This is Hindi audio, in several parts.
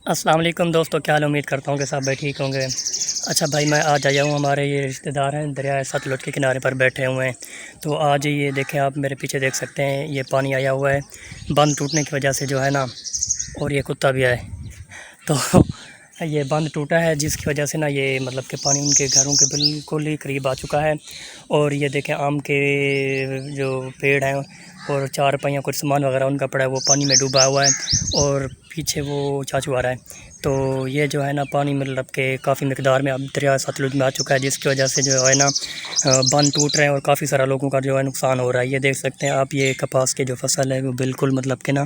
अस्सलाम वालेकुम दोस्तों, क्या हाल। उम्मीद करता हूँ कि सब भाई ठीक होंगे। अच्छा भाई, मैं आज आया हूँ, हमारे ये रिश्तेदार हैं दरिया सतलुज के किनारे पर बैठे हुए हैं। तो आज ये देखें, आप मेरे पीछे देख सकते हैं, ये पानी आया हुआ है बंद टूटने की वजह से जो है ना। और ये कुत्ता भी आए तो ये बंद टूटा है जिसकी वजह से ना ये मतलब कि पानी उनके घरों के बिल्कुल ही करीब आ चुका है। और ये देखें, आम के जो पेड़ हैं और चार पहिया कुछ सामान वगैरह उनका पड़ा है, वो पानी में डूबा हुआ है। और पीछे वो चाचू आ रहा है। तो ये जो है ना पानी मतलब के काफ़ी मकदार में अब दरिया सतलुज में आ चुका है, जिसकी वजह से जो है ना बांध टूट रहे हैं और काफ़ी सारा लोगों का जो है नुकसान हो रहा है। ये देख सकते हैं आप, ये कपास के जो फसल है वो बिल्कुल मतलब कि ना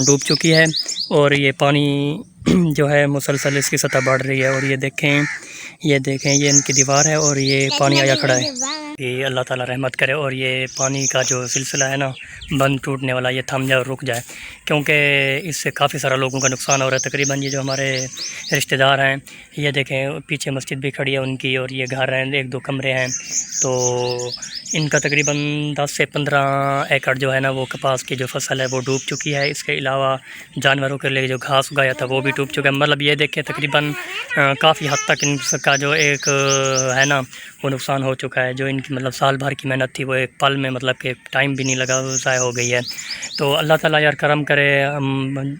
डूब चुकी है। और ये पानी जो है मुसलसल इसकी सतह बढ़ रही है। और ये देखें, ये इनकी दीवार है और ये पानी आया खड़ा है। ये अल्लाह ताला रहमत करे और ये पानी का जो सिलसिला है ना बंद टूटने वाला, ये थम जाए और रुक जाए, क्योंकि इससे काफ़ी सारा लोगों का नुकसान हो रहा है। तकरीबन ये जो हमारे रिश्तेदार हैं, ये देखें पीछे मस्जिद भी खड़ी है उनकी, और ये घर हैं, एक दो कमरे हैं। तो इनका तकरीबन 10 से 15 एकड़ जो है ना वो कपास की जो फसल है वो डूब चुकी है। इसके अलावा जानवरों के लिए जो घास उगाया था वो भी डूब चुका है। मतलब ये देखें तकरीबन काफ़ी हद तक इनका जो एक है ना वो नुकसान हो चुका है। जो इनकी मतलब साल भर की मेहनत थी वो एक पल में मतलब कि टाइम भी नहीं लगा, ज़ाया हो गई है। तो अल्लाह ताला यार करम करे।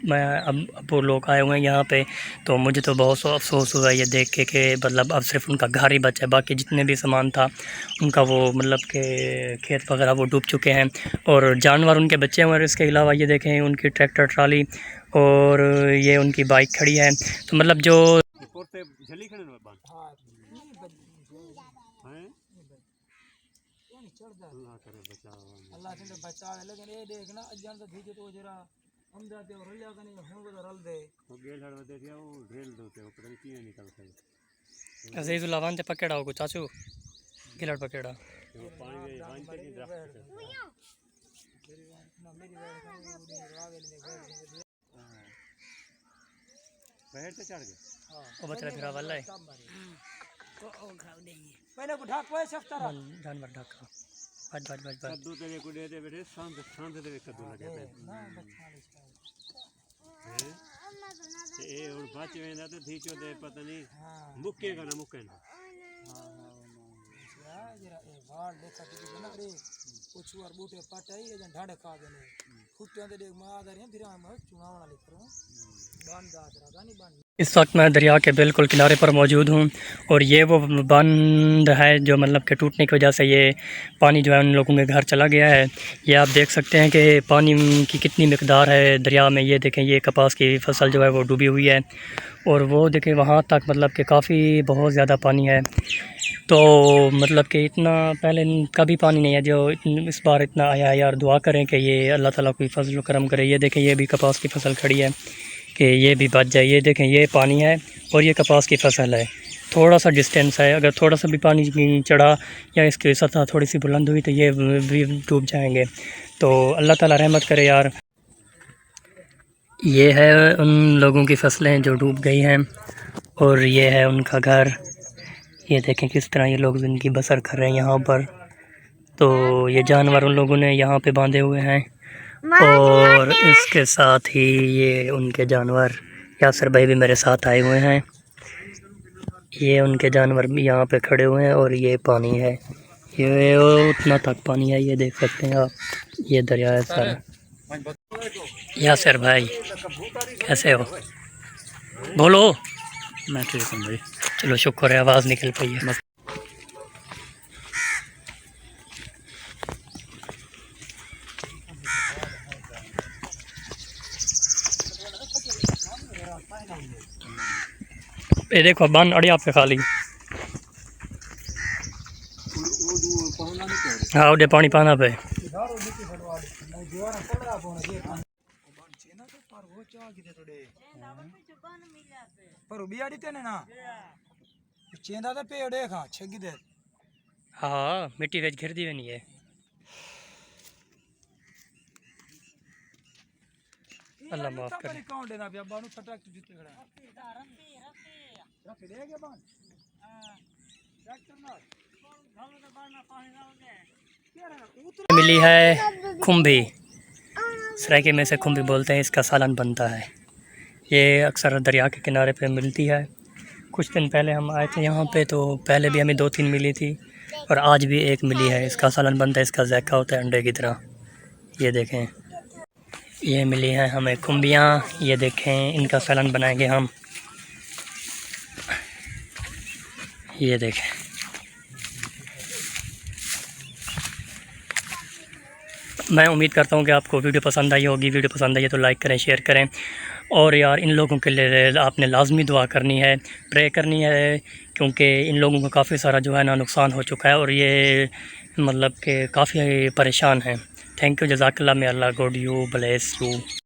मैं अब वो लोग आए हुए हैं यहाँ पे, तो मुझे तो बहुत अफसोस हुआ ये देख के कि मतलब अब सिर्फ उनका घर ही बचा है, बाकी जितने भी सामान था उनका वो मतलब के खेत वगैरह वो डूब चुके हैं और जानवर उनके बच्चे हुए हैं। इसके अलावा ये देखें उनकी ट्रैक्टर ट्राली और ये उनकी बाइक खड़ी है। तो मतलब जो अल्लाह से बचावे, लेकिन ये देखना अजान तो ठीक है तो जरा हम जाते और हल्ला कने हम को रल दे वो गेल हड़ दे दिया वो ड्रिल दोते वो पता नहीं क्यों निकलता है। अजीजुल अवान ते पकड़ा हो चाचू गिलड़ पकड़ा वो पानी में वाइन तक की दरख्त ना मेरी बैठ से चढ़ गए। हां वो बचरा फिरा वाला है तो ओ खाओ देंगे पहले को ढाक पे सब तरह जानवर ढका बच बच बच बच कद्दू तेरे को दे दे बेटे शांत शांत दे कद्दू लगे पे ना बच्चा ए और बच वेंदा तो थीचो दे पता नहीं मुक्के का ना मुक्के ना हां जरा ए वाल देखा कि ना रे कुछ और बूटे पटाई ये जन ढाड़े खा देने फुट्टे दे देख मां आदर है फिर हम चुनाव वाला लिख रहा हूं बांध दास रहा नहीं बांध। इस वक्त मैं दरिया के बिल्कुल किनारे पर मौजूद हूँ और ये वो बंद है जो मतलब कि टूटने की वजह से ये पानी जो है उन लोगों के घर चला गया है। ये आप देख सकते हैं कि पानी की कितनी मिकदार है दरिया में। ये देखें, ये कपास की फसल जो है वो डूबी हुई है और वो देखें वहाँ तक मतलब कि काफ़ी बहुत ज़्यादा पानी है। तो मतलब कि इतना पहले कभी पानी नहीं है जो इस बार इतना आया है। यार दुआ करें कि ये अल्लाह ताला कोई फजल करम करे। ये देखें, ये भी कपास की फसल खड़ी है कि ये भी बच जाए। ये देखें, ये पानी है और ये कपास की फसल है। थोड़ा सा डिस्टेंस है, अगर थोड़ा सा भी पानी चढ़ा या इसकी सतह थोड़ी सी बुलंद हुई तो ये भी डूब जाएंगे। तो अल्लाह ताला रहमत करे यार। ये है उन लोगों की फसलें जो डूब गई हैं और ये है उनका घर। ये देखें किस तरह ये लोग ज़िंदगी बसर कर रहे हैं यहाँ पर। तो ये जानवर उन लोगों ने यहाँ पे बांधे हुए हैं और इसके साथ ही ये उनके जानवर, यासर भाई भी मेरे साथ आए हुए हैं। ये उनके जानवर भी यहाँ पे खड़े हुए हैं और ये पानी है, ये उतना तक पानी है। ये देख सकते हैं आप, ये दरिया है सारा। यासर भाई कैसे हो? बोलो। मैं ठीक हूँ भाई। चलो शुक्र है, आवाज़ निकल पाई है। ये देखो बन अड़ी आप पे खाली। हाँ उधर पानी पाना पे पर बियाड़ी ते ना चेंदा तो पेड़ देखा छगी दे। हाँ मिट्टी वेच घिर दी हुई नहीं है। अल्लाह माफ करे। कौन देना पे बानु फटाक जूते खड़ा रख देगे बान ट्रैक्टर ना मिली है खुम्भी, सराइके में से खुम्भी बोलते हैं, इसका सालन बनता है। ये अक्सर दरिया के किनारे पे मिलती है। कुछ दिन पहले हम आए थे यहाँ पे, तो पहले भी हमें 2-3 मिली थी और आज भी एक मिली है। इसका सालन बनता है, इसका ज़ायका होता है अंडे की तरह। ये देखें, ये मिली हैं हमें खुम्बियाँ। ये देखें, इनका सालन बनाएंगे हम। ये देखें, मैं उम्मीद करता हूँ कि आपको वीडियो पसंद आई होगी। वीडियो पसंद आई है तो लाइक करें, शेयर करें। और यार, इन लोगों के लिए आपने लाजमी दुआ करनी है, प्रे करनी है, क्योंकि इन लोगों को काफ़ी सारा जो है ना नुकसान हो चुका है और ये मतलब कि काफ़ी परेशान हैं। थैंक यू, जज़ाकल्लाह, मे अल्लाह गॉड यू ब्लेस यू।